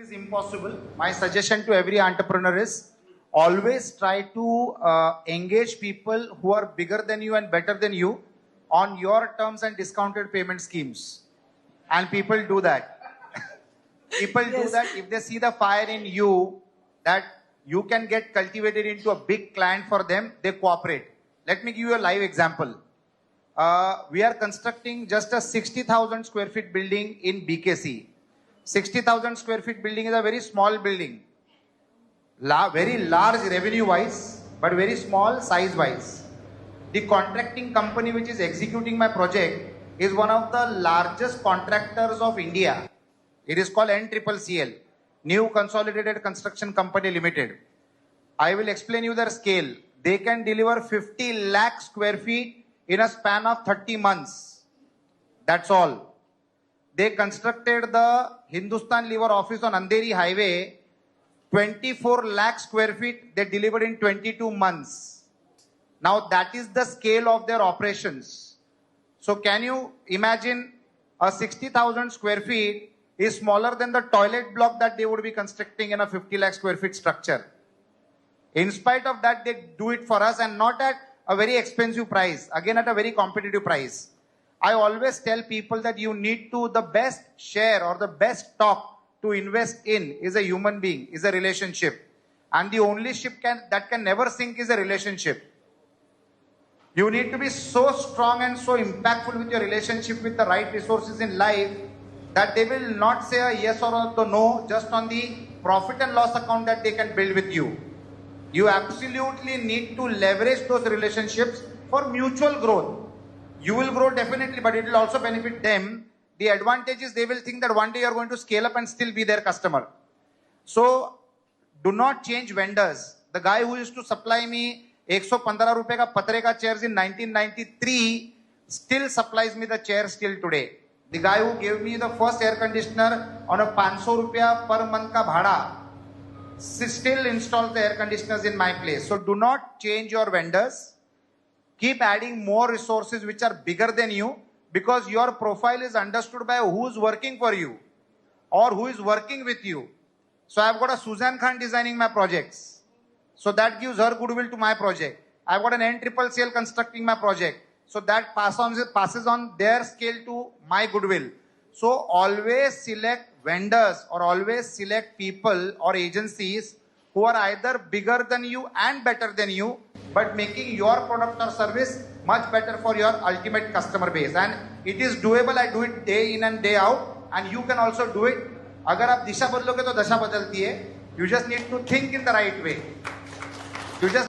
is impossible. My suggestion to every entrepreneur is always try to engage people who are bigger than you and better than you on your terms and discounted payment schemes. And people do that. People do that if they see the fire in you, that you can get cultivated into a big client for them, they cooperate. Let me give you a live example. We are constructing just a 60,000 square feet building in BKC. 60,000 square feet building is a very small building. Very large revenue wise, but very small size wise. The contracting company which is executing my project is one of the largest contractors of India. It is called NCCL, New Consolidated Construction Company Limited. I will explain you their scale. They can deliver 50 lakh square feet in a span of 30 months. That's all. They constructed the Hindustan Lever office on Andheri Highway, 24 lakh square feet, they delivered in 22 months. Now that is the scale of their operations. So can you imagine a 60,000 square feet is smaller than the toilet block that they would be constructing in a 50 lakh square feet structure. In spite of that, they do it for us and not at a very expensive price, again at a very competitive price. I always tell people that you need to, the best share or the best stock to invest in is a human being, is a relationship. And the only ship that can never sink is a relationship. You need to be so strong and so impactful with your relationship with the right resources in life that they will not say a yes or a no just on the profit and loss account that they can build with you. You absolutely need to leverage those relationships for mutual growth. You will grow definitely, but it will also benefit them. The advantage is they will think that one day you are going to scale up and still be their customer. So do not change vendors. The guy who used to supply me 115 rupees ka patre ka chairs in 1993 still supplies me the chairs till today. The guy who gave me the first air conditioner on a 500 rupees per month ka bhada still installs the air conditioners in my place. So do not change your vendors. Keep adding more resources which are bigger than you, because your profile is understood by who is working for you or who is working with you. So I've got a Suzanne Khan designing my projects. So that gives her goodwill to my project. I've got an NCCL constructing my project. So that passes on their scale to my goodwill. So always select vendors or always select people or agencies who are either bigger than you and better than you, but making your product or service much better for your ultimate customer base. And it is doable. I do it day in and day out, and you can also do it. अगर आप दिशा बदलोगे तो दशा बदलती है. You just need to think in the right way. You just